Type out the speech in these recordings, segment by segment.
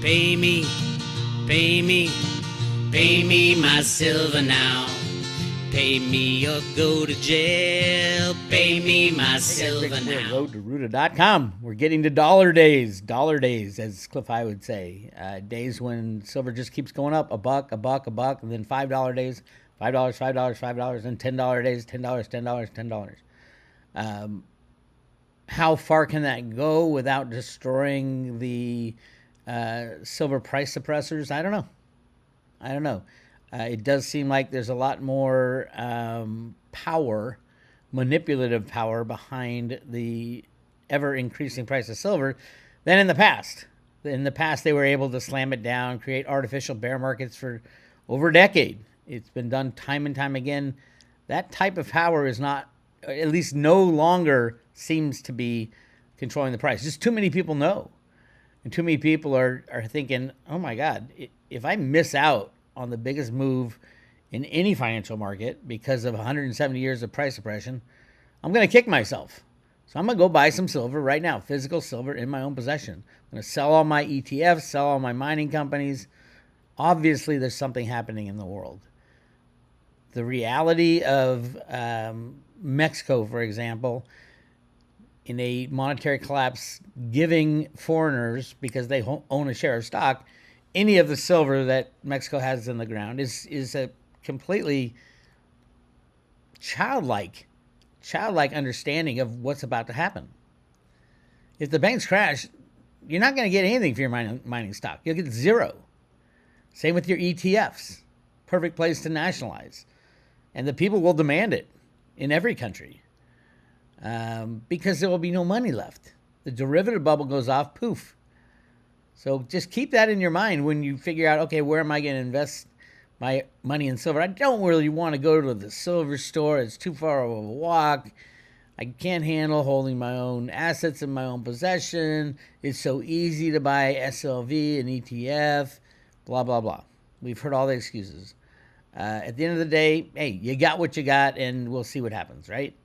Pay me, pay me, pay me my silver now. Pay me or go to jail. Pay me my silver now. RoadToRuta.com. We're getting to dollar days, as Cliff High would say. Days when silver just keeps going up, a buck, and then $5 days, $5, and $10 days, $10. How far can that go without destroying the silver price suppressors? I don't know. It does seem like there's a lot more power, manipulative power behind the ever-increasing price of silver than in the past. In the past, they were able to slam it down, create artificial bear markets for over a decade. It's been done time and time again. That type of power is not, at least no longer seems to be controlling the price. Just too many people know. And too many people are thinking, oh my God, if I miss out on the biggest move in any financial market because of 170 years of price suppression, I'm going to kick myself. So I'm going to go buy some silver right now, physical silver in my own possession. I'm going to sell all my ETFs, sell all my mining companies. Obviously, there's something happening in the world. The reality of Mexico, for example, in a monetary collapse, giving foreigners, because they own a share of stock, any of the silver that Mexico has in the ground is a completely childlike understanding of what's about to happen. If the banks crash, you're not going to get anything for your mining stock. You'll get zero. Same with your ETFs. Perfect place to nationalize. And the people will demand it in every country because there will be no money left. The derivative bubble goes off, poof. So just keep that in your mind when you figure out, okay, where am I going to invest my money in silver? I don't really want to go to the silver store. It's too far of a walk. I can't handle holding my own assets in my own possession. It's so easy to buy SLV and ETF, blah, blah, blah. We've heard all the excuses. At the end of the day, hey, you got what you got, and we'll see what happens, right?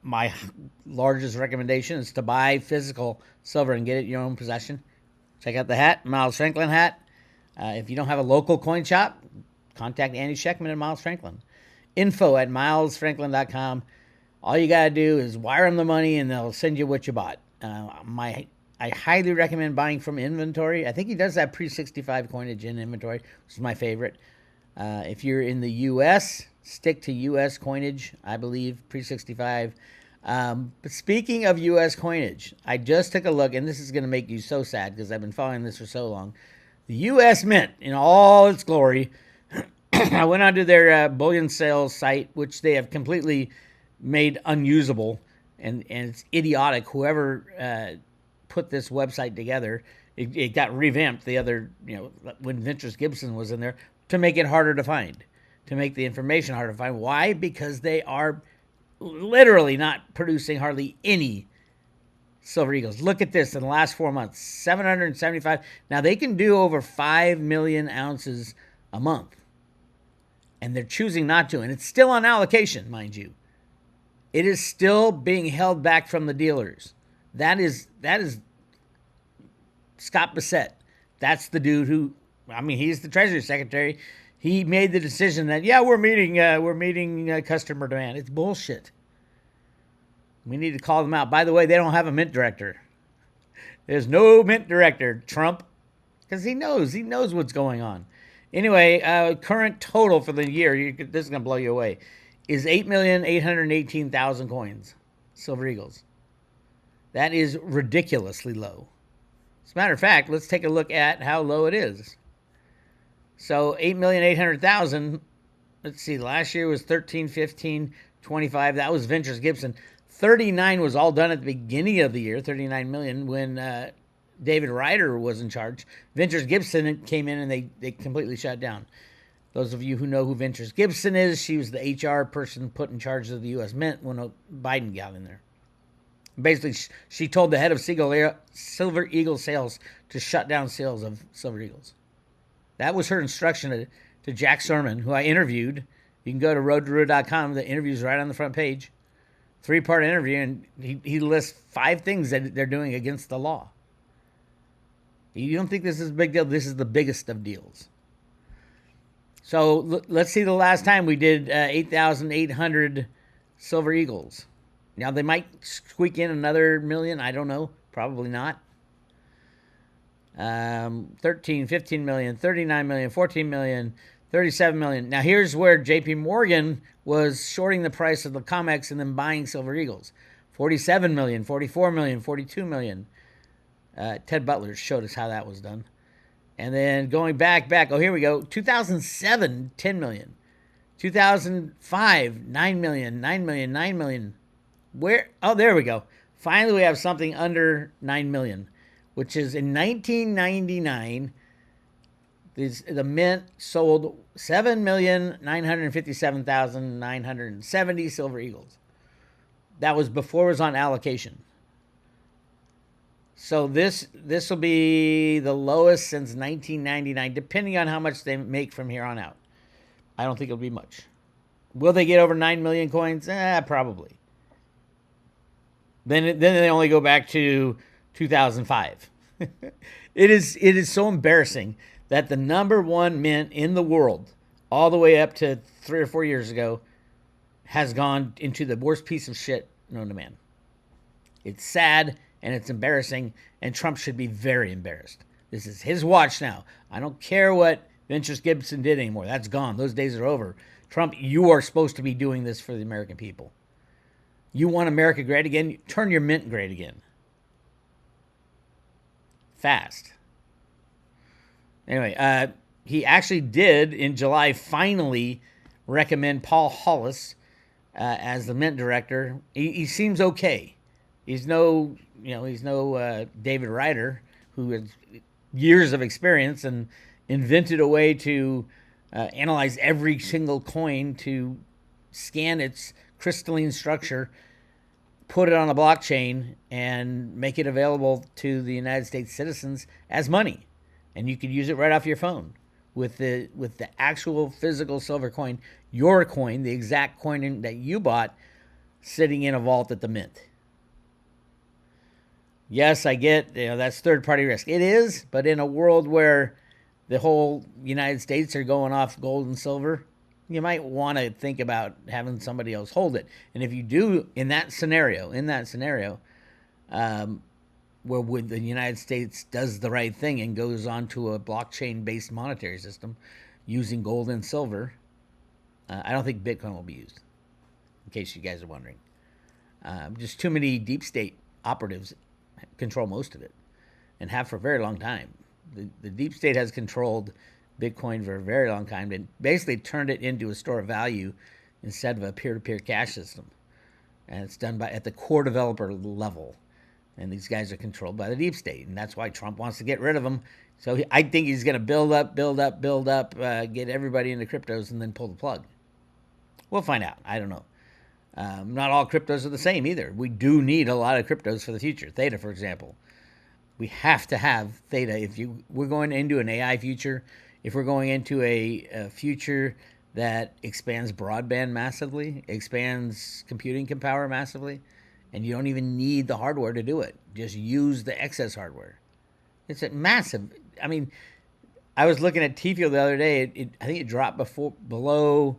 My largest recommendation is to buy physical silver and get it in your own possession. Check out the hat, Miles Franklin hat. If you don't have a local coin shop, contact Andy Scheckman at Miles Franklin. info@milesfranklin.com. All you got to do is wire them the money, and they'll send you what you bought. I highly recommend buying from inventory. I think he does have pre-65 coinage in inventory, which is my favorite. If you're in the U.S., stick to U.S. coinage, I believe, pre-65. But speaking of U.S. coinage, I just took a look, and this is going to make you so sad because I've been following this for so long. The U.S. Mint, in all its glory, I went onto their bullion sales site, which they have completely made unusable, and it's idiotic. Whoever put this website together, it got revamped the other, when Ventures Gibson was in there, to make it harder to find, to make the information harder to find. Why? Because they are literally not producing hardly any Silver Eagles. Look at this in the last 4 months, 775. Now they can do over 5 million ounces a month, and they're choosing not to, and it's still on allocation, mind you. It is still being held back from the dealers. That is Scott Bassett. That's the dude who, he's the Treasury Secretary. He made the decision that, we're meeting customer demand. It's bullshit. We need to call them out. By the way, they don't have a mint director. There's no mint director, Trump, because he knows what's going on. Anyway, current total for the year, this is going to blow you away, is 8,818,000 coins, Silver Eagles. That is ridiculously low. As a matter of fact, let's take a look at how low it is. So 8,800,000, let's see, last year was 13, 15, 25. That was Ventures Gibson. 39 was all done at the beginning of the year, 39 million, when David Ryder was in charge. Ventures Gibson came in and they completely shut down. Those of you who know who Ventures Gibson is, she was the HR person put in charge of the U.S. Mint when Biden got in there. Basically, she told the head of Silver Eagle sales to shut down sales of Silver Eagles. That was her instruction to Jack Sermon, who I interviewed. You can go to roadtoruta.com. The interview's right on the front page. 3-part interview, and he lists 5 things that they're doing against the law. You don't think this is a big deal? This is the biggest of deals. So let's see the last time we did 8,800 Silver Eagles. Now they might squeak in another million. I don't know. Probably not. 13, 15 million, 39 million, 14 million, 37 million. Now here's where JP Morgan was shorting the price of the COMEX and then buying Silver Eagles. 47 million, 44 million, 42 million. Ted Butler showed us how that was done. And then going back. Oh, here we go. 2007, 10 million. 2005, 9 million, 9 million, 9 million. Where? Oh, there we go. Finally, we have something under 9 million, which is in 1999, the Mint sold 7,957,970 Silver Eagles. That was before it was on allocation. So this will be the lowest since 1999, depending on how much they make from here on out. I don't think it'll be much. Will they get over 9 million coins? Probably. Then they only go back to 2005. It is so embarrassing that the number one mint in the world, all the way up to 3 or 4 years ago, has gone into the worst piece of shit known to man. It's sad and it's embarrassing, and Trump should be very embarrassed. This is his watch now. I don't care what Ventures Gibson did anymore. That's gone. Those days are over. Trump, you are supposed to be doing this for the American people. You want America great again? Turn your mint great again. Fast. Anyway, he actually did in July finally recommend Paul Hollis as the mint director. He seems okay. He's no David Ryder, who has years of experience and invented a way to analyze every single coin to scan its crystalline structure, put it on a blockchain, and make it available to the United States citizens as money. And you could use it right off your phone with the actual physical silver coin, your coin, the exact coin that you bought, sitting in a vault at the mint. Yes, I get, that's third-party risk. It is, but in a world where the whole United States are going off gold and silver, you might want to think about having somebody else hold it. And if you do, in that scenario, where the United States does the right thing and goes on to a blockchain-based monetary system using gold and silver, I don't think Bitcoin will be used, in case you guys are wondering. Just too many deep state operatives control most of it, and have for a very long time. The deep state has controlled Bitcoin for a very long time and basically turned it into a store of value instead of a peer-to-peer cash system. And it's done at the core developer level. And these guys are controlled by the deep state, and that's why Trump wants to get rid of them. So I think he's going to build up, get everybody into cryptos, and then pull the plug. We'll find out. I don't know. Not all cryptos are the same either. We do need a lot of cryptos for the future. Theta, for example. We have to have Theta. We're going into an AI future, if we're going into a future that expands broadband massively, expands computing power massively, and you don't even need the hardware to do it. Just use the excess hardware. It's a massive. I mean, I was looking at Tfuel the other day. I think it dropped below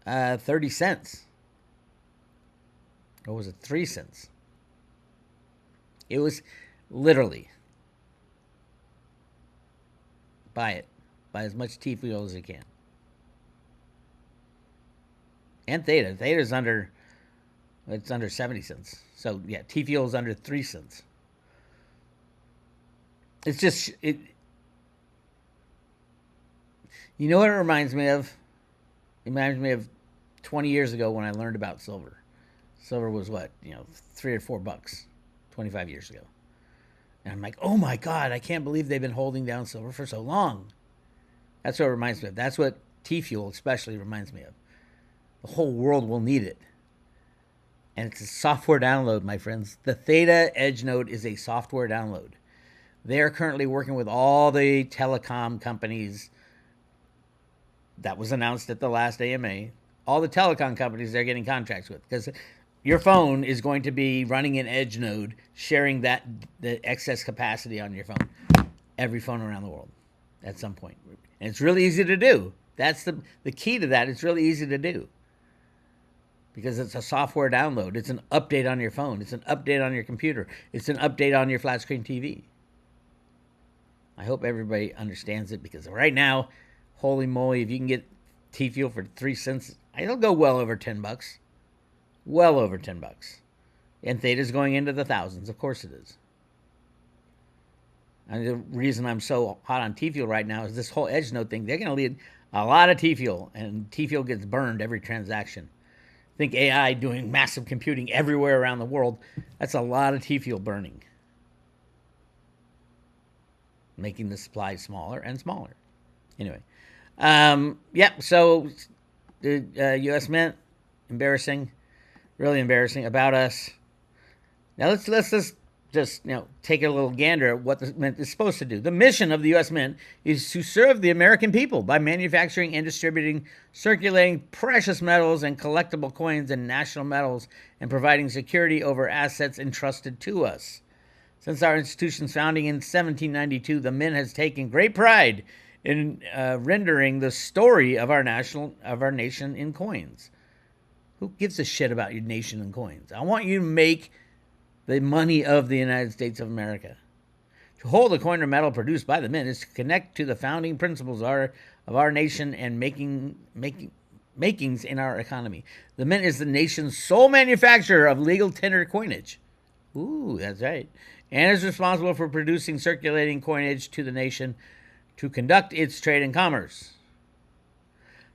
30 cents. Or was it 3 cents? It was literally buy it. Buy as much Tfuel as you can. And Theta. Theta's under 70 cents. So yeah, Tfuel is under 3 cents. It's just it. You know what it reminds me of? It reminds me of 20 years ago when I learned about silver. Silver was what, $3 or $4 25 years ago. And I'm like, oh my God, I can't believe they've been holding down silver for so long. That's what it reminds me of. That's what Tfuel especially reminds me of. The whole world will need it. And it's a software download, my friends. The Theta Edge node is a software download. They are currently working with all the telecom companies. That was announced at the last AMA. All the telecom companies they're getting contracts with. Because your phone is going to be running an Edge node, sharing the excess capacity on your phone. every phone around the world at some point. And it's really easy to do. That's the key to that. It's really easy to do because it's a software download. It's an update on your phone. It's an update on your computer. It's an update on your flat screen TV. I hope everybody understands it because right now, holy moly, if you can get T-Fuel for 3 cents, it'll go well over $10. Well over $10. And Theta's going into the thousands. Of course it is. And the reason I'm so hot on T-Fuel right now is this whole edge node thing. They're going to lead a lot of T-Fuel, and T-Fuel gets burned every transaction. Think AI doing massive computing everywhere around the world. That's a lot of T-Fuel burning. Making the supply smaller and smaller. Anyway. So the U.S. Mint, embarrassing. Really embarrassing about us. Now let's just take a little gander at what the Mint is supposed to do. The mission of the U.S. Mint is to serve the American people by manufacturing and distributing, circulating precious metals and collectible coins and national metals, and providing security over assets entrusted to us. Since our institution's founding in 1792, the Mint has taken great pride in rendering the story of our nation in coins. Who gives a shit about your nation in coins? I want you to make the money of the United States of America. To hold a coin or metal produced by the Mint is to connect to the founding principles of our nation and makings in our economy. The Mint is the nation's sole manufacturer of legal tender coinage. Ooh, that's right. And is responsible for producing circulating coinage to the nation to conduct its trade and commerce.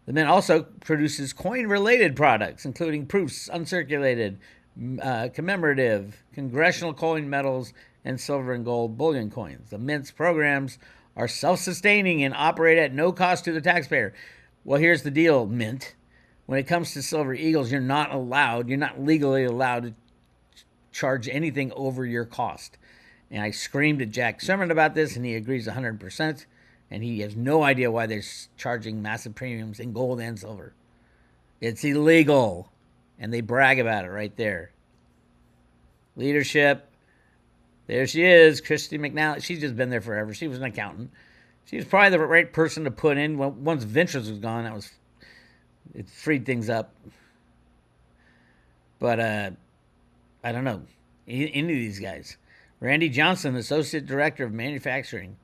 The Mint also produces coin-related products, including proofs, uncirculated, commemorative, congressional coin metals, and silver and gold bullion coins. The Mint's programs are self-sustaining and operate at no cost to the taxpayer. Well, here's the deal, Mint. When it comes to Silver Eagles, you're not legally allowed to charge anything over your cost. And I screamed at Jack Sherman about this, and he agrees 100%. And he has no idea why they're charging massive premiums in gold and silver. It's illegal. And they brag about it right there. Leadership. There she is, Christy McNally. She's just been there forever. She was an accountant. She was probably the right person to put in. Once Ventures was gone, it freed things up. But I don't know. Any of these guys. Randy Johnson, Associate Director of Manufacturing.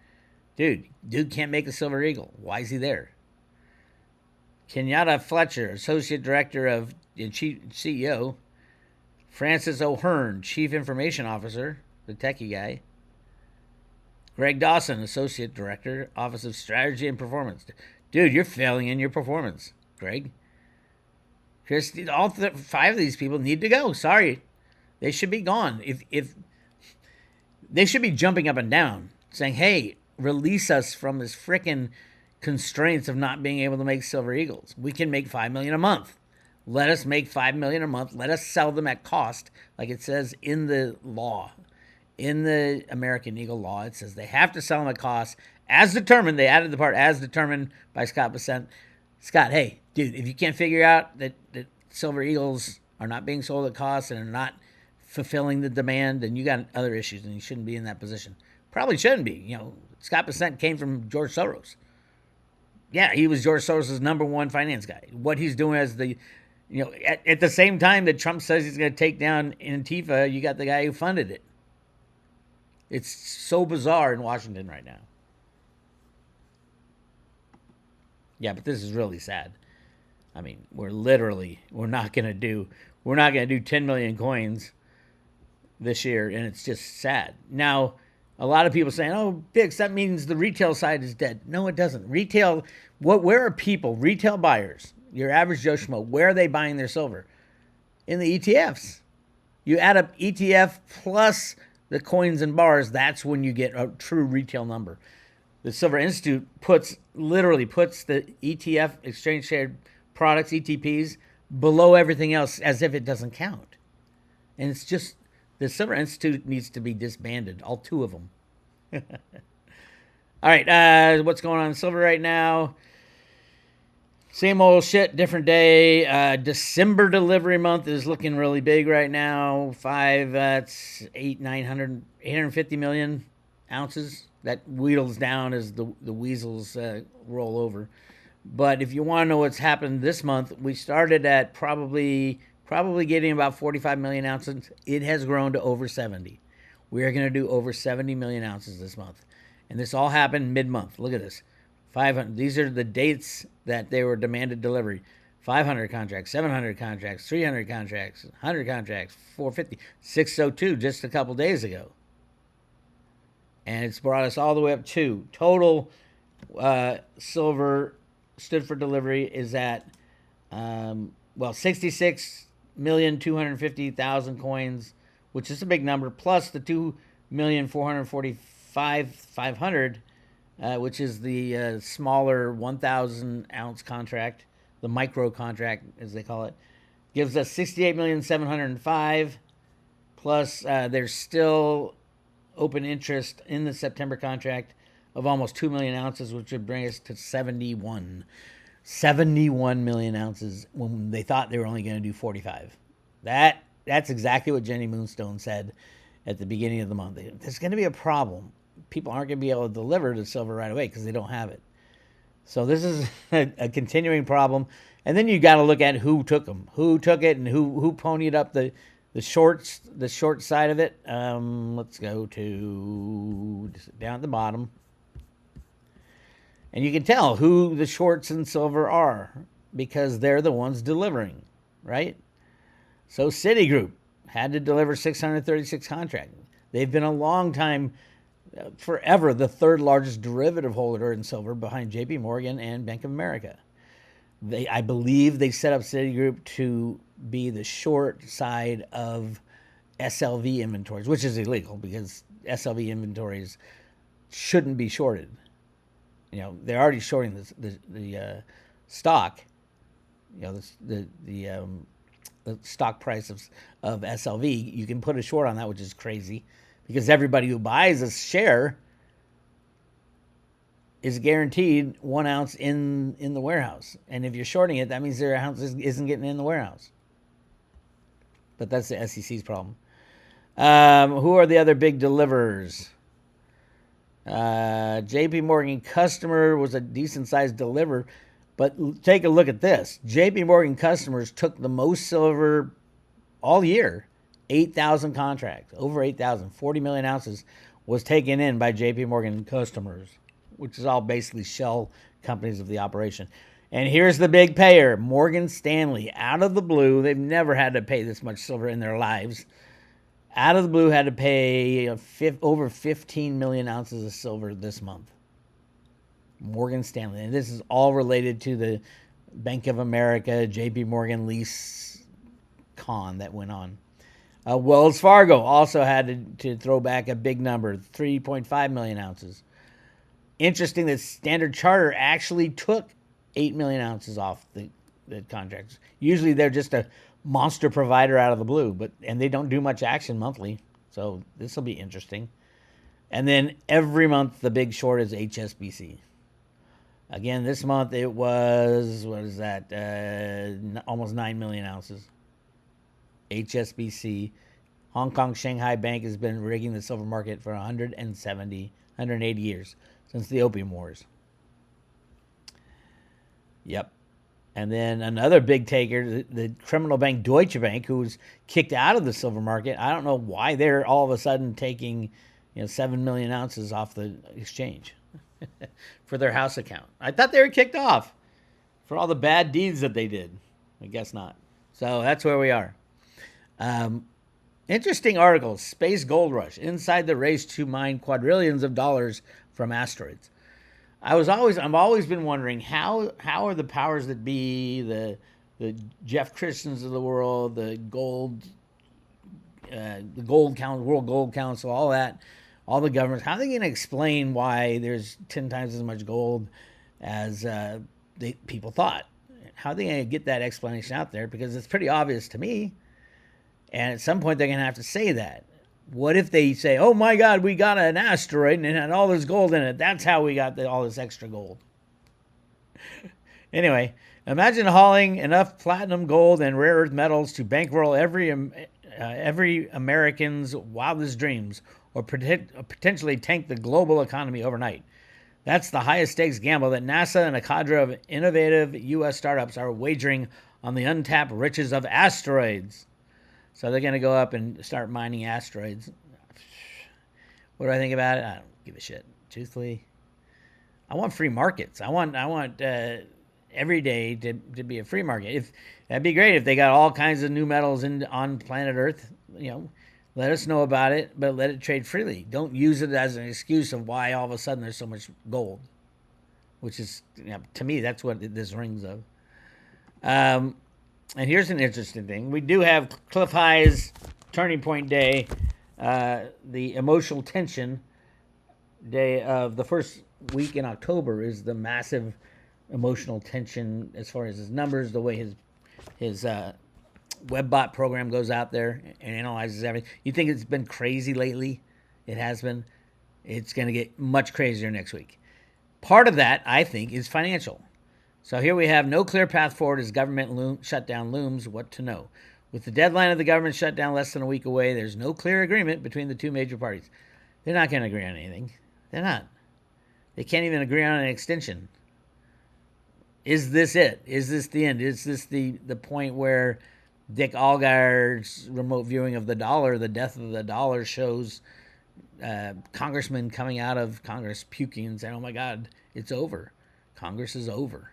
Dude can't make a Silver Eagle. Why is he there? Kenyatta Fletcher, Associate Director and Chief CEO. Francis O'Hearn, Chief Information Officer, the techie guy. Greg Dawson, Associate Director, Office of Strategy and Performance. Dude, you're failing in your performance, Greg. Christy, all 5 of these people need to go. Sorry. They should be gone. If they should be jumping up and down, saying, hey, release us from this frickin' constraints of not being able to make Silver Eagles. We can make $5 million a month. Let us make $5 million a month. Let us sell them at cost, like it says in the law. In the American Eagle law, it says they have to sell them at cost as determined. They added the part as determined by Scott Bessent. Scott, hey, dude, if you can't figure out that Silver Eagles are not being sold at cost and are not fulfilling the demand, then you got other issues and you shouldn't be in that position. Probably shouldn't be. Scott Bessent came from George Soros. Yeah, he was George Soros' number one finance guy. What he's doing as at the same time that Trump says he's going to take down Antifa, you got the guy who funded it. It's so bizarre in Washington right now. Yeah, but this is really sad. I mean, we're not going to do 10 million coins this year, and it's just sad. Now, a lot of people saying, oh, Bix, that means the retail side is dead. No, it doesn't. Retail, where are people, retail buyers, your average Joe Schmo, where are they buying their silver? In the ETFs. You add up ETF plus the coins and bars, that's when you get a true retail number. The Silver Institute literally puts the ETF, exchange traded products, ETPs, below everything else as if it doesn't count. And it's just, the Silver Institute needs to be disbanded, all 2 of them. All right, what's going on in silver right now? Same old shit, different day. December delivery month is looking really big right now. 5, that's 850 million ounces. That wheedles down as the weasels roll over. But if you want to know what's happened this month, we started at probably getting about 45 million ounces. It has grown to over 70. We are going to do over 70 million ounces this month. And this all happened mid-month. Look at this. 500. These are the dates that they were demanded delivery. 500 contracts, 700 contracts, 300 contracts, 100 contracts, 450, 602 just a couple days ago. And it's brought us all the way up to total silver stood for delivery is at 66,250,000 coins, which is a big number, plus the 2,445,500, which is the smaller 1,000 ounce contract, the micro contract as they call it, gives us 68,705,000. Plus, there's still open interest in the September contract of almost 2 million ounces, which would bring us to 71 million ounces when they thought they were only going to do 45. That's exactly what Jenny Moonstone said at the beginning of the month. There's going to be a problem. People aren't going to be able to deliver the silver right away because they don't have it. So this is a continuing problem. And then you got to look at who took them, who took it, and who ponied up the short side of it. Let's go to down at the bottom. And you can tell who the shorts in silver are because they're the ones delivering, right? So Citigroup had to deliver 636 contracts. They've been a long time, forever, the third largest derivative holder in silver behind JP Morgan and Bank of America. I believe they set up Citigroup to be the short side of SLV inventories, which is illegal because SLV inventories shouldn't be shorted. You know, they're already shorting the stock. You know, the stock price of SLV. You can put a short on that, which is crazy, because everybody who buys a share is guaranteed 1 ounce in the warehouse. And if you're shorting it, that means their ounce isn't getting in the warehouse. But that's the SEC's problem. Who are the other big deliverers? JP Morgan customer was a decent sized deliver, but take a look at this. JP Morgan customers took the most silver all year, 8,000 contracts, over 8,000, 40 million ounces was taken in by JP Morgan customers, which is all basically shell companies of the operation. And here's the big payer, Morgan Stanley, out of the blue. They've never had to pay this much silver in their lives. Out of the blue, had to pay over 15 million ounces of silver this month. Morgan Stanley. And this is all related to the Bank of America, JP Morgan lease con that went on. Wells Fargo also had to throw back a big number, 3.5 million ounces. Interesting that Standard Charter actually took 8 million ounces off the contracts. Usually they're just a monster provider out of the blue, and they don't do much action monthly, so this will be interesting. And then every month the big short is HSBC. Again, this month it was, almost 9 million ounces. HSBC, Hong Kong Shanghai Bank, has been rigging the silver market for 180 years, since the Opium Wars. Yep. And then another big taker, the criminal bank Deutsche Bank, who was kicked out of the silver market. I don't know why they're all of a sudden taking 7 million ounces off the exchange for their house account. I thought they were kicked off for all the bad deeds that they did. I guess not. So that's where we are. Interesting article, Space Gold Rush, inside the race to mine quadrillions of dollars from asteroids. I've always been wondering how are the powers that be, the Jeff Christians of the world, the Gold Council, World Gold Council, all that, all the governments, how are they going to explain why there's 10 times as much gold as people thought? How are they going to get that explanation out there? Because it's pretty obvious to me. And at some point they're going to have to say that. What if they say, oh my God, we got an asteroid and it had all this gold in it. That's how we got all this extra gold. Anyway, imagine hauling enough platinum, gold, and rare earth metals to bankroll every American's wildest dreams. or potentially tank the global economy overnight. That's the highest stakes gamble that NASA and a cadre of innovative U.S. startups are wagering on the untapped riches of asteroids. So they're going to go up and start mining asteroids. What do I think about it? I don't give a shit. Truthfully, I want free markets. I want every day to be a free market. If that'd be great if they got all kinds of new metals on planet Earth. Let us know about it, but let it trade freely. Don't use it as an excuse of why all of a sudden there's so much gold, which is, to me, that's what this rings of. And here's an interesting thing. We do have Cliff High's turning point day, the emotional tension day of the first week in October is the massive emotional tension as far as his numbers, the way his WebBot program goes out there and analyzes everything. You think it's been crazy lately? It has been. It's going to get much crazier next week. Part of that, I think, is financial. So here we have no clear path forward as government shutdown looms. What to know? With the deadline of the government shutdown less than a week away, there's no clear agreement between the two major parties. They're not going to agree on anything. They're not. They can't even agree on an extension. Is this it? Is this the end? Is this the point where Dick Allgaier's remote viewing of the dollar, the death of the dollar, shows congressmen coming out of Congress puking and saying, oh my God, it's over. Congress is over.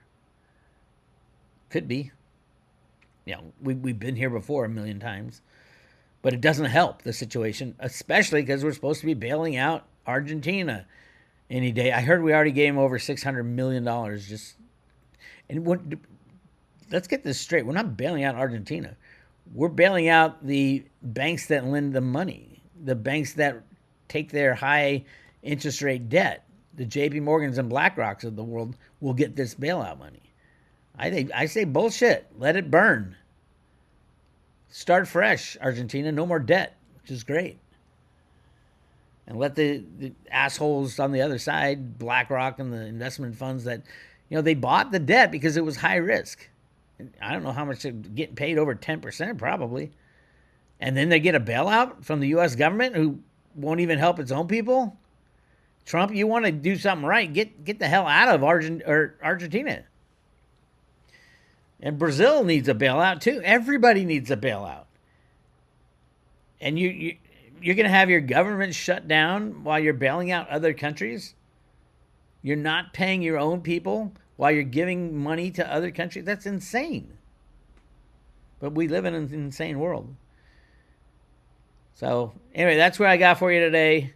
Could be. We've been here before a million times. But it doesn't help the situation, especially because we're supposed to be bailing out Argentina any day. I heard we already gave them over $600 million. Let's get this straight. We're not bailing out Argentina. We're bailing out the banks that lend them money, the banks that take their high interest rate debt. The JP Morgans and BlackRocks of the world will get this bailout money. I say bullshit. Let it burn. Start fresh, Argentina. No more debt, which is great. And let the assholes on the other side, BlackRock and the investment funds that, they bought the debt because it was high risk. I don't know how much they're getting paid, over 10% probably. And then they get a bailout from the U.S. government who won't even help its own people. Trump, you want to do something right, get the hell out of Argentina. And Brazil needs a bailout too. Everybody needs a bailout. And you're going to have your government shut down while you're bailing out other countries? You're not paying your own people while you're giving money to other countries? That's insane. But we live in an insane world. So anyway, that's what I got for you today.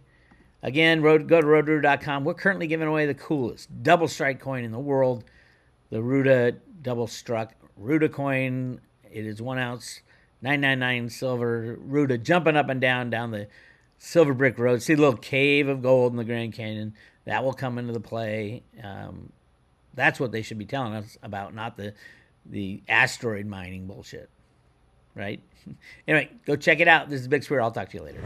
Again, go to roadrooter.com. We're currently giving away the coolest double strike coin in the world, the Ruda double struck Ruda coin. It is 1 ounce, 999 silver Ruda, jumping up and down the Silver Brick Road. See a little cave of gold in the Grand Canyon. That will come into the play. That's what they should be telling us about, not the asteroid mining bullshit. Right? Anyway, go check it out. This is Bix Weir. I'll talk to you later.